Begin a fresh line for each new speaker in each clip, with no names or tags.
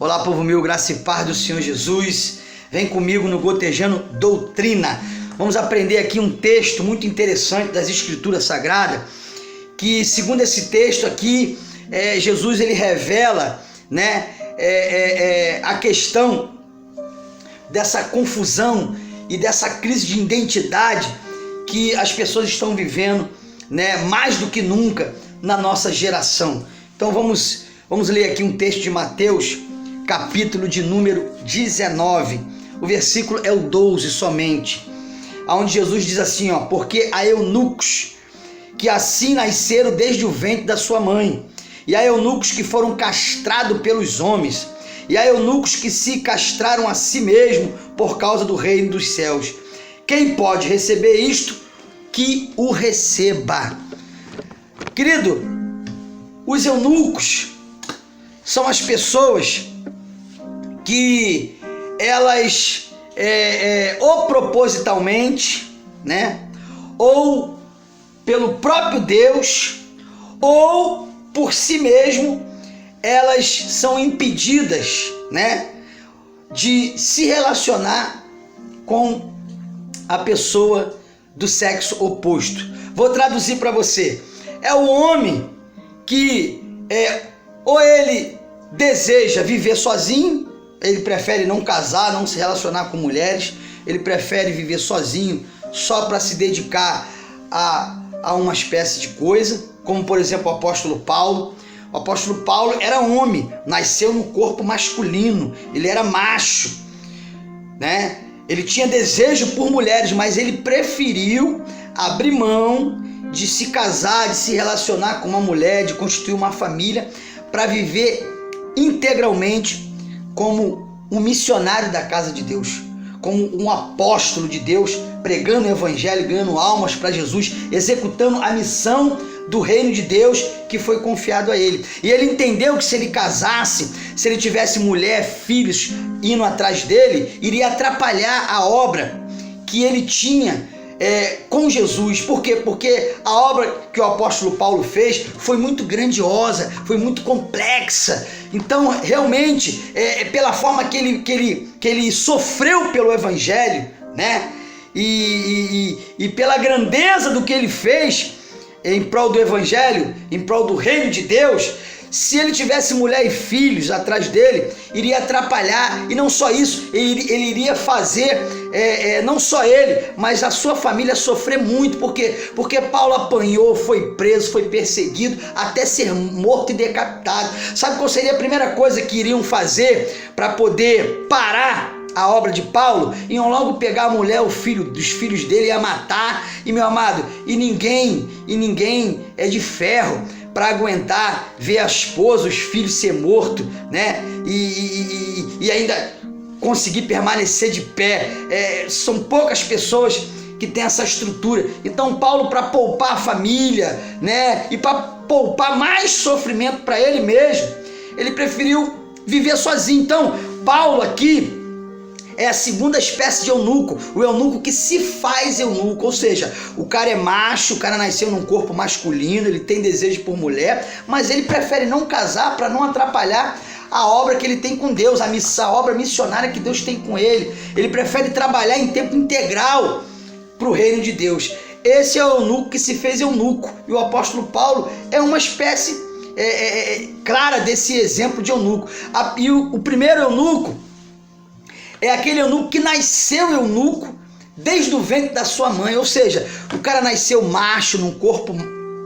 Olá, povo meu, graça e paz do Senhor Jesus. Vem comigo no Gotejando Doutrina. Vamos aprender aqui um texto muito interessante das Escrituras Sagradas, que segundo esse texto aqui, Jesus ele revela, a questão dessa confusão e dessa crise de identidade que as pessoas estão vivendo, mais do que nunca na nossa geração. Então vamos ler aqui um texto de Mateus, capítulo de número 19, o versículo é o 12 somente, onde Jesus diz assim, porque há eunucos que assim nasceram desde o ventre da sua mãe, e há eunucos que foram castrados pelos homens, e há eunucos que se castraram a si mesmo por causa do reino dos céus. Quem pode receber isto, que o receba. Querido, os eunucos são as pessoas que elas ou propositalmente, ou pelo próprio Deus, ou por si mesmo, elas são impedidas, de se relacionar com a pessoa do sexo oposto. Vou traduzir para você. É o homem que ou ele deseja viver sozinho, ele prefere não casar, não se relacionar com mulheres, ele prefere viver sozinho só para se dedicar a uma espécie de coisa, como por exemplo o apóstolo Paulo. O apóstolo Paulo era homem, nasceu no corpo masculino, ele era macho, Ele tinha desejo por mulheres, mas ele preferiu abrir mão de se casar, de se relacionar com uma mulher, de constituir uma família, para viver integralmente como um missionário da casa de Deus, como um apóstolo de Deus, pregando o evangelho, ganhando almas para Jesus, executando a missão do reino de Deus que foi confiado a ele. E ele entendeu que se ele casasse, se ele tivesse mulher, filhos indo atrás dele, iria atrapalhar a obra que ele tinha com Jesus. Por quê? Porque a obra que o apóstolo Paulo fez foi muito grandiosa, foi muito complexa. Então, realmente, pela forma que ele sofreu pelo evangelho, e pela grandeza do que ele fez em prol do evangelho, em prol do reino de Deus, se ele tivesse mulher e filhos atrás dele, iria atrapalhar. E não só isso, ele iria fazer, não só ele, mas a sua família sofrer muito, porque Paulo apanhou, foi preso, foi perseguido, até ser morto e decapitado. Sabe qual seria a primeira coisa que iriam fazer para poder parar a obra de Paulo? Iam logo pegar a mulher, o filho dos filhos dele, ia matar. E meu amado, e ninguém é de ferro para aguentar ver a esposa, os filhos ser mortos, e ainda conseguir permanecer de pé. São poucas pessoas que têm essa estrutura. Então Paulo, para poupar a família, e para poupar mais sofrimento para ele mesmo, ele preferiu viver sozinho. Então Paulo aqui é a segunda espécie de eunuco, o eunuco que se faz eunuco, ou seja, o cara é macho, o cara nasceu num corpo masculino, ele tem desejo por mulher, mas ele prefere não casar para não atrapalhar a obra que ele tem com Deus, a obra missionária que Deus tem com ele. Ele prefere trabalhar em tempo integral para o reino de Deus. Esse é o eunuco que se fez eunuco, e o apóstolo Paulo é uma espécie clara desse exemplo de eunuco. E o primeiro eunuco é aquele eunuco que nasceu eunuco desde o ventre da sua mãe, ou seja, o cara nasceu macho, num corpo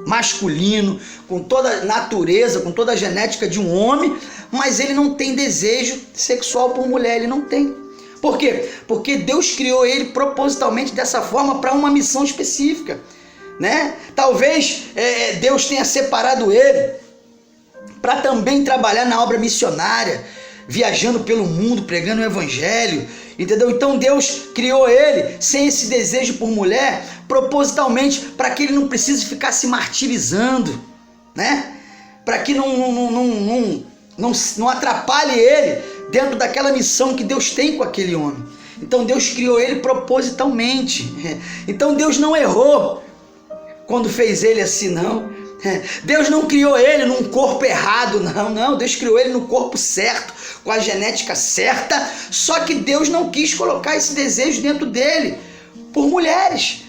masculino, com toda a natureza, com toda a genética de um homem, mas ele não tem desejo sexual por mulher, ele não tem. Por quê? Porque Deus criou ele propositalmente dessa forma para uma missão específica, Talvez Deus tenha separado ele para também trabalhar na obra missionária, viajando pelo mundo, pregando o evangelho, entendeu? Então Deus criou ele sem esse desejo por mulher, propositalmente, para que ele não precise ficar se martirizando, Para que não atrapalhe ele dentro daquela missão que Deus tem com aquele homem. Então Deus criou ele propositalmente. Então Deus não errou quando fez ele assim, não. Deus não criou ele num corpo errado, não. Deus criou ele no corpo certo, com a genética certa, só que Deus não quis colocar esse desejo dentro dele por mulheres,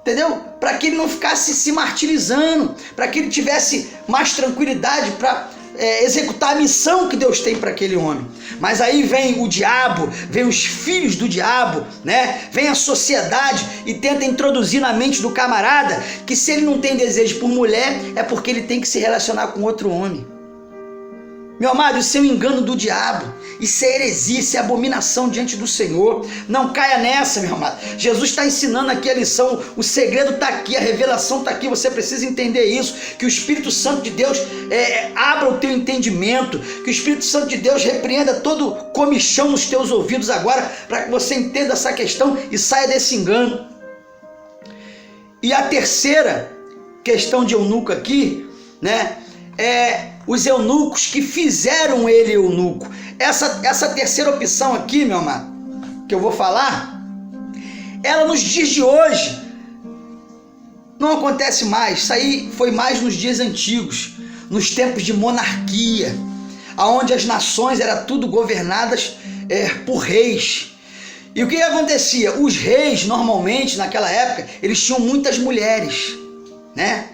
entendeu? Para que ele não ficasse se martirizando, para que ele tivesse mais tranquilidade para executar a missão que Deus tem para aquele homem. Mas aí vem o diabo, vem os filhos do diabo, né? Vem a sociedade e tenta introduzir na mente do camarada que se ele não tem desejo por mulher, é porque ele tem que se relacionar com outro homem. Meu amado, isso é um engano do diabo, isso é heresia, isso é abominação diante do Senhor. Não caia nessa, meu amado. Jesus está ensinando aqui a lição, o segredo está aqui, a revelação está aqui, você precisa entender isso, que o Espírito Santo de Deus abra o teu entendimento, que o Espírito Santo de Deus repreenda todo comichão nos teus ouvidos agora, para que você entenda essa questão e saia desse engano. E a terceira questão de eunuco aqui, né, os eunucos que fizeram ele eunuco. Essa terceira opção aqui, meu amado, que eu vou falar, ela nos dias de hoje não acontece mais. Isso aí foi mais nos dias antigos, nos tempos de monarquia, onde as nações eram tudo governadas por reis. E o que acontecia? Os reis, normalmente, naquela época, eles tinham muitas mulheres, né?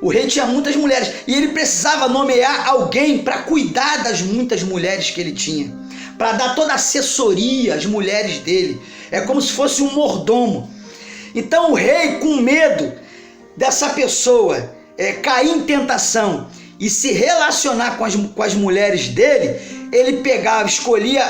O rei tinha muitas mulheres e ele precisava nomear alguém para cuidar das muitas mulheres que ele tinha, para dar toda a assessoria às mulheres dele. É como se fosse um mordomo. Então o rei, com medo dessa pessoa cair em tentação e se relacionar com as mulheres dele, ele pegava, escolhia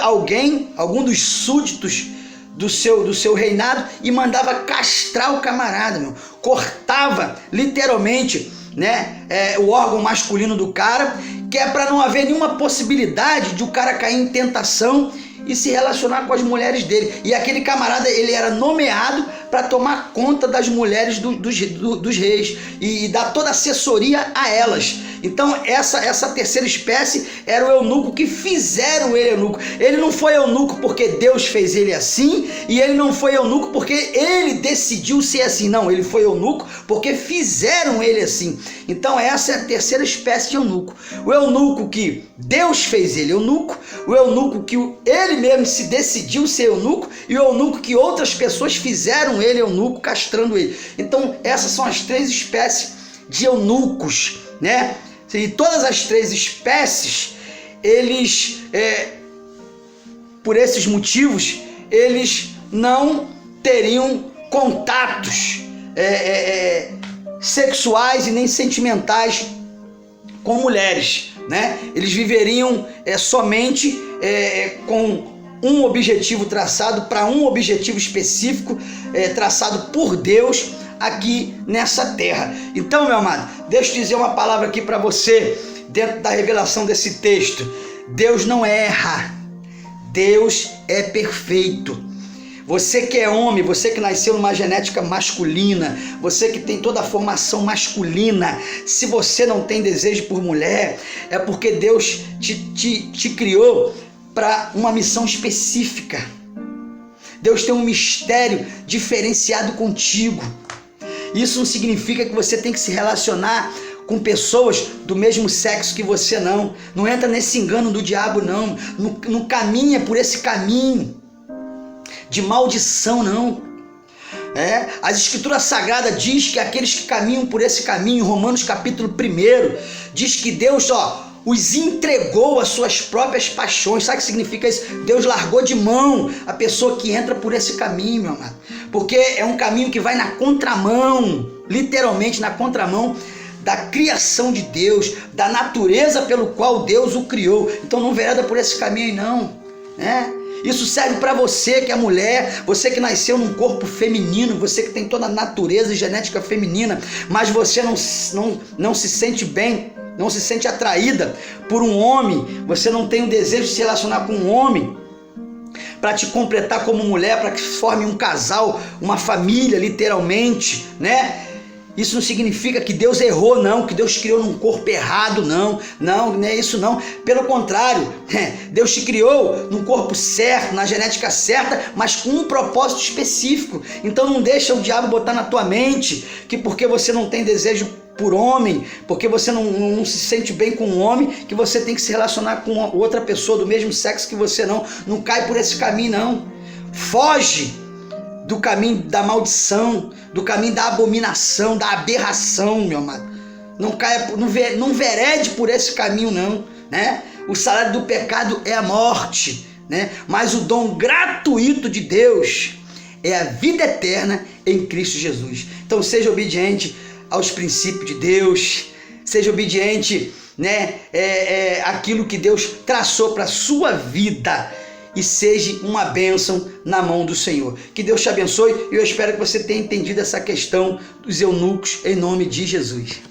algum dos súditos do seu reinado e mandava castrar o camarada, meu. Cortava literalmente, né, o órgão masculino do cara, que é para não haver nenhuma possibilidade de o cara cair em tentação e se relacionar com as mulheres dele. E aquele camarada, ele era nomeado para tomar conta das mulheres dos reis e dar toda a assessoria a elas. Então essa terceira espécie era o eunuco que fizeram ele eunuco. Ele não foi eunuco porque Deus fez ele assim, e ele não foi eunuco porque ele decidiu ser assim. Não, ele foi eunuco porque fizeram ele assim. Então essa é a terceira espécie de eunuco. O eunuco que Deus fez ele eunuco, o eunuco que ele mesmo se decidiu ser eunuco, e o eunuco que outras pessoas fizeram ele eunuco, castrando ele. Então essas são as três espécies de eunucos, né? E todas as três espécies, eles, por esses motivos, eles não teriam contatos sexuais e nem sentimentais com mulheres, né? Eles viveriam somente com um objetivo traçado, para um objetivo específico traçado por Deus aqui nessa terra. Então, meu amado, deixa eu dizer uma palavra aqui para você, dentro da revelação desse texto. Deus não erra, Deus é perfeito. Você que é homem, você que nasceu numa genética masculina, você que tem toda a formação masculina, se você não tem desejo por mulher, é porque Deus te criou para uma missão específica. Deus tem um mistério diferenciado contigo. Isso não significa que você tem que se relacionar com pessoas do mesmo sexo que você, não. Não entra nesse engano do diabo, não. Não caminha por esse caminho de maldição, não. As Escrituras Sagradas diz que aqueles que caminham por esse caminho, Romanos capítulo 1, diz que Deus, os entregou às suas próprias paixões. Sabe o que significa isso? Deus largou de mão a pessoa que entra por esse caminho, meu amado. Porque é um caminho que vai na contramão, literalmente na contramão da criação de Deus, da natureza pelo qual Deus o criou. Então não vereda por esse caminho, não. Isso serve para você que é mulher, você que nasceu num corpo feminino, você que tem toda a natureza e genética feminina, mas você não se sente bem, não se sente atraída por um homem, você não tem o desejo de se relacionar com um homem para te completar como mulher, para que forme um casal, uma família, literalmente, né? Isso não significa que Deus errou, não, que Deus criou num corpo errado, não é isso não. Pelo contrário, Deus te criou num corpo certo, na genética certa, mas com um propósito específico. Então não deixa o diabo botar na tua mente que porque você não tem desejo por homem, porque você não se sente bem com um homem, que você tem que se relacionar com outra pessoa do mesmo sexo que você. Não cai por esse caminho, não. Foge do caminho da maldição, do caminho da abominação, da aberração, meu amado. Não verede por esse caminho, não, né? O salário do pecado é a morte, né? Mas o dom gratuito de Deus é a vida eterna em Cristo Jesus. Então seja obediente aos princípios de Deus, seja obediente, né, aquilo que Deus traçou para a sua vida, e seja uma bênção na mão do Senhor. Que Deus te abençoe, e eu espero que você tenha entendido essa questão dos eunucos, em nome de Jesus.